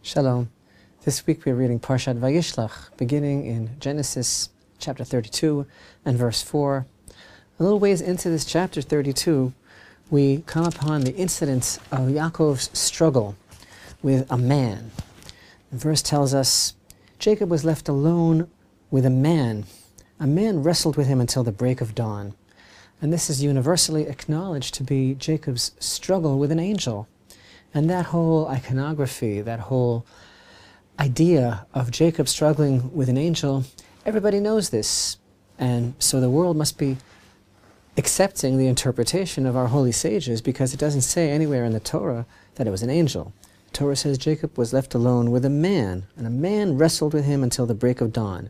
Shalom. This week we are reading Parashat Vayishlach, beginning in Genesis chapter 32 and verse 4. A little ways into this chapter 32, we come upon the incident of Yaakov's struggle with a man. The verse tells us, Jacob was left alone with a man. A man wrestled with him until the break of dawn. And this is universally acknowledged to be Jacob's struggle with an angel. And that whole iconography, that whole idea of Jacob struggling with an angel, everybody knows this. And so the world must be accepting the interpretation of our holy sages, because it doesn't say anywhere in the Torah that it was an angel. The Torah says Jacob was left alone with a man, and a man wrestled with him until the break of dawn.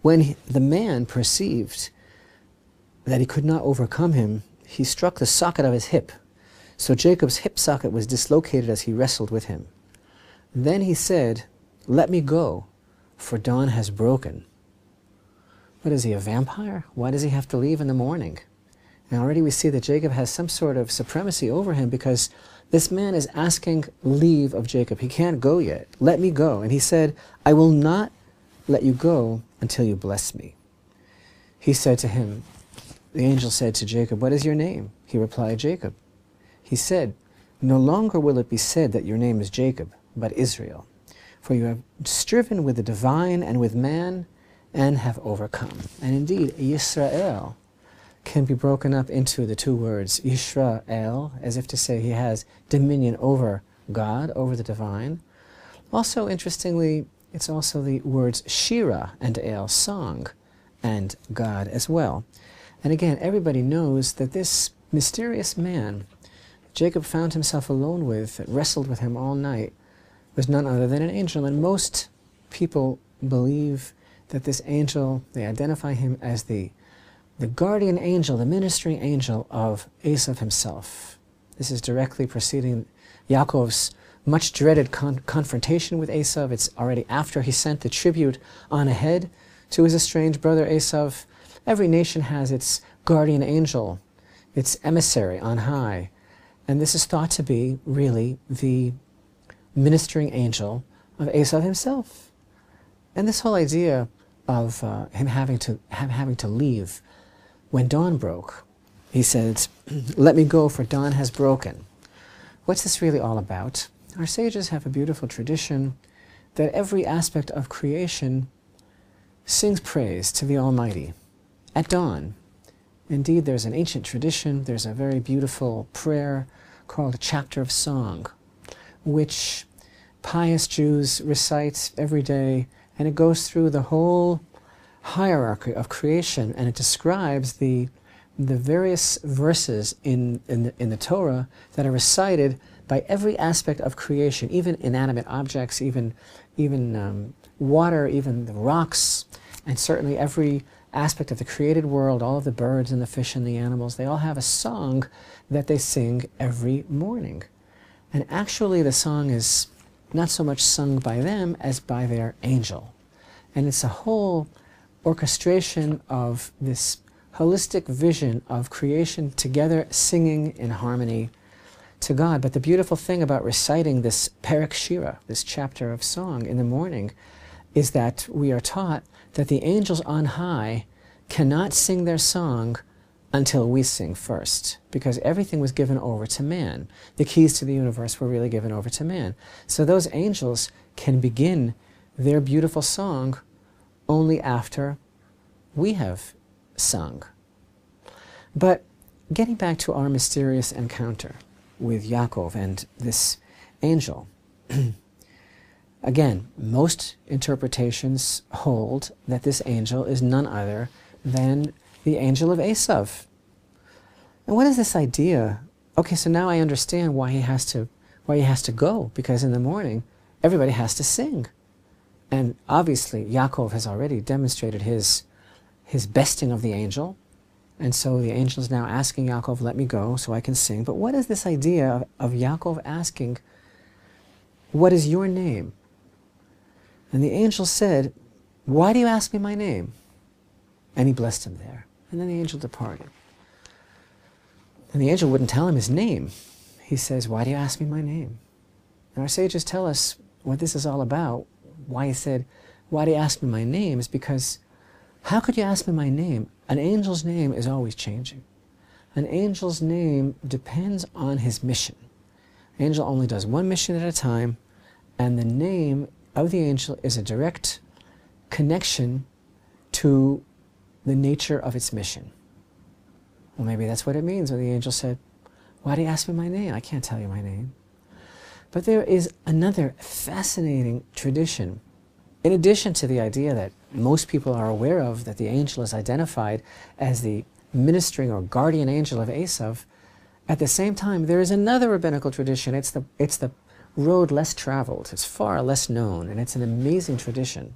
When the man perceived that he could not overcome him, he struck the socket of his hip. So Jacob's hip socket was dislocated as he wrestled with him. Then he said, "Let me go, for dawn has broken." What is he, a vampire? Why does he have to leave in the morning? And already we see that Jacob has some sort of supremacy over him, because this man is asking leave of Jacob. He can't go yet. Let me go. And he said, "I will not let you go until you bless me." He said to him, the angel said to Jacob, "What is your name?" He replied, "Jacob." He said, "No longer will it be said that your name is Jacob, but Israel. For you have striven with the divine and with man, and have overcome." And indeed, Yisrael can be broken up into the two words, Yisrael, as if to say he has dominion over God, over the divine. Also, interestingly, it's also the words Shira and El, song, and God as well. And again, everybody knows that this mysterious man Jacob found himself alone with, that wrestled with him all night, was none other than an angel. And most people believe that this angel, they identify him as the guardian angel, the ministering angel of Esav himself. This is directly preceding Yaakov's much dreaded confrontation with Esav. It's already after he sent the tribute on ahead to his estranged brother Esav. Every nation has its guardian angel, its emissary on high. And this is thought to be really the ministering angel of Esav himself. And this whole idea of him having to leave when dawn broke, he says, "Let me go, for dawn has broken." What's this really all about? Our sages have a beautiful tradition that every aspect of creation sings praise to the Almighty at dawn. Indeed, there's an ancient tradition, there's a very beautiful prayer called a chapter of song, which pious Jews recite every day, and it goes through the whole hierarchy of creation, and it describes the various verses in the Torah that are recited by every aspect of creation, even inanimate objects, even water, even the rocks, and certainly every aspect of the created world, all of the birds and the fish and the animals. They all have a song that they sing every morning. And actually the song is not so much sung by them as by their angel. And it's a whole orchestration of this holistic vision of creation together singing in harmony to God. But the beautiful thing about reciting this Perek Shira, this chapter of song in the morning, is that we are taught that the angels on high cannot sing their song until we sing first, because everything was given over to man. The keys to the universe were really given over to man. So those angels can begin their beautiful song only after we have sung. But getting back to our mysterious encounter with Yaakov and this angel, again, most interpretations hold that this angel is none other than the angel of Esav. And what is this idea? Okay, so now I understand why he has to go, because in the morning everybody has to sing. And obviously Yaakov has already demonstrated his besting of the angel, and so the angel is now asking Yaakov, "Let me go so I can sing." But what is this idea of Yaakov asking, "What is your name?" And the angel said, "Why do you ask me my name?" And he blessed him there. And then the angel departed. And the angel wouldn't tell him his name. He says, "Why do you ask me my name?" And our sages tell us what this is all about, why he said, why do you ask me my name, is because how could you ask me my name? An angel's name is always changing. An angel's name depends on his mission. An angel only does one mission at a time, and the name of the angel is a direct connection to the nature of its mission. Well, maybe that's what it means when the angel said, why do you ask me my name? I can't tell you my name. But there is another fascinating tradition, in addition to the idea that most people are aware of, that the angel is identified as the ministering or guardian angel of Esav. At the same time, there is another rabbinical tradition. It's the road less traveled. It's far less known, and it's an amazing tradition.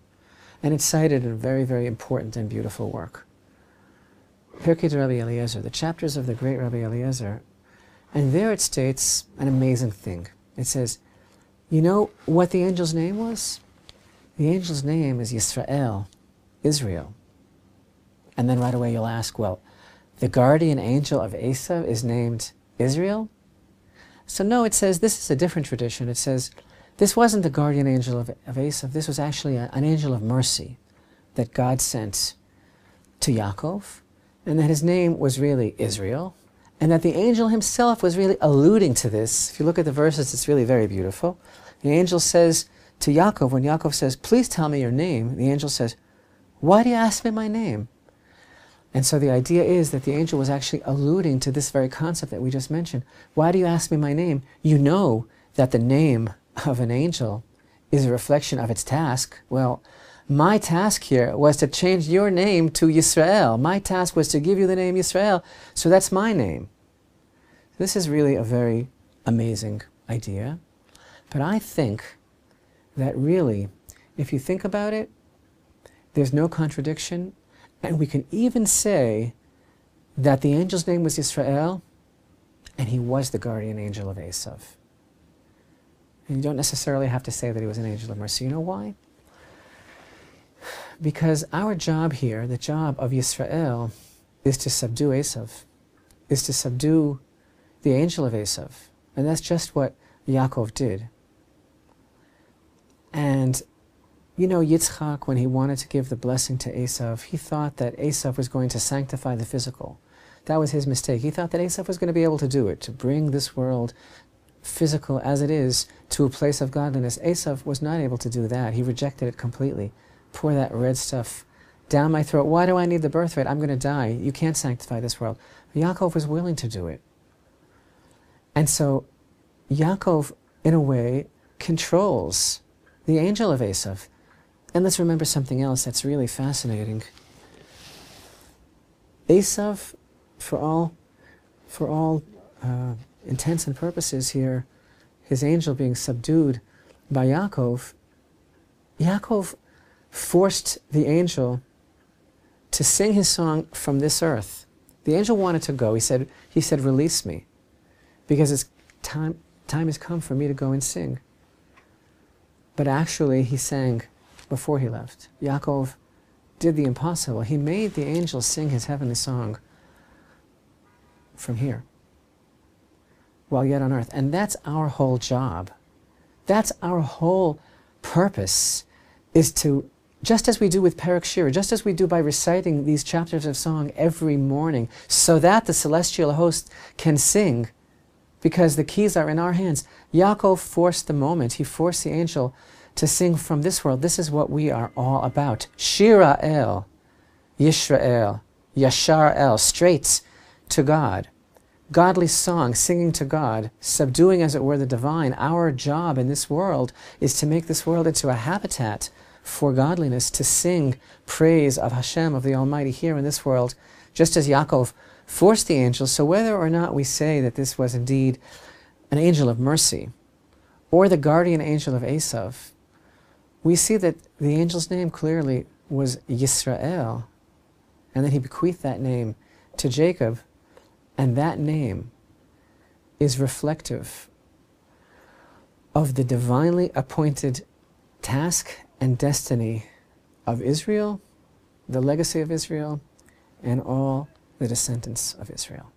And it's cited in a very, very important and beautiful work. Pirkei Rabbi Eliezer, the chapters of the great Rabbi Eliezer, and there it states an amazing thing. It says, you know what the angel's name was? The angel's name is Yisrael, Israel. And then right away you'll ask, well, the guardian angel of Esav is named Israel? So no, it says, this is a different tradition. It says, this wasn't the guardian angel of Esav, this was actually an angel of mercy that God sent to Yaakov, and that his name was really Israel, and that the angel himself was really alluding to this. If you look at the verses, it's really very beautiful. The angel says to Yaakov, when Yaakov says, please tell me your name, the angel says, why do you ask me my name? And so the idea is that the angel was actually alluding to this very concept that we just mentioned. Why do you ask me my name? You know that the name of an angel is a reflection of its task. Well, my task here was to change your name to Yisrael. My task was to give you the name Yisrael, so that's my name. This is really a very amazing idea. But I think that really, if you think about it, there's no contradiction, and we can even say that the angel's name was Yisrael, and he was the guardian angel of Esav. And you don't necessarily have to say that he was an angel of mercy. You know why? Because our job here, the job of Yisrael, is to subdue Esav, is to subdue the angel of Esav. And that's just what Yaakov did. And, you know, Yitzchak, when he wanted to give the blessing to Esav, he thought that Esav was going to sanctify the physical. That was his mistake. He thought that Esav was going to be able to do it, to bring this world, physical as it is, to a place of godliness. Esav was not able to do that. He rejected it completely. Pour that red stuff down my throat. Why do I need the birthright? I'm going to die. You can't sanctify this world. Yaakov was willing to do it. And so Yaakov, in a way, controls the angel of Esav. And let's remember something else that's really fascinating. Esav, for all intents and purposes here, his angel being subdued by Yaakov, Yaakov forced the angel to sing his song from this earth. The angel wanted to go. He said, release me, because it's time has come for me to go and sing. But actually he sang before he left. Yaakov did the impossible. He made the angel sing his heavenly song from here, while yet on earth. And that's our whole job. That's our whole purpose, is to, just as we do with Perek Shira, just as we do by reciting these chapters of song every morning, so that the celestial host can sing, because the keys are in our hands. Yaakov forced the moment. He forced the angel to sing from this world. This is what we are all about. Shira El, Yisrael, Yashar El, straight to God. Godly song, singing to God, subduing, as it were, the divine. Our job in this world is to make this world into a habitat for godliness, to sing praise of Hashem, of the Almighty, here in this world, just as Yaakov forced the angel. So whether or not we say that this was indeed an angel of mercy, or the guardian angel of Esav, we see that the angel's name clearly was Yisrael, and then he bequeathed that name to Jacob, and that name is reflective of the divinely appointed task and destiny of Israel, the legacy of Israel, and all the descendants of Israel.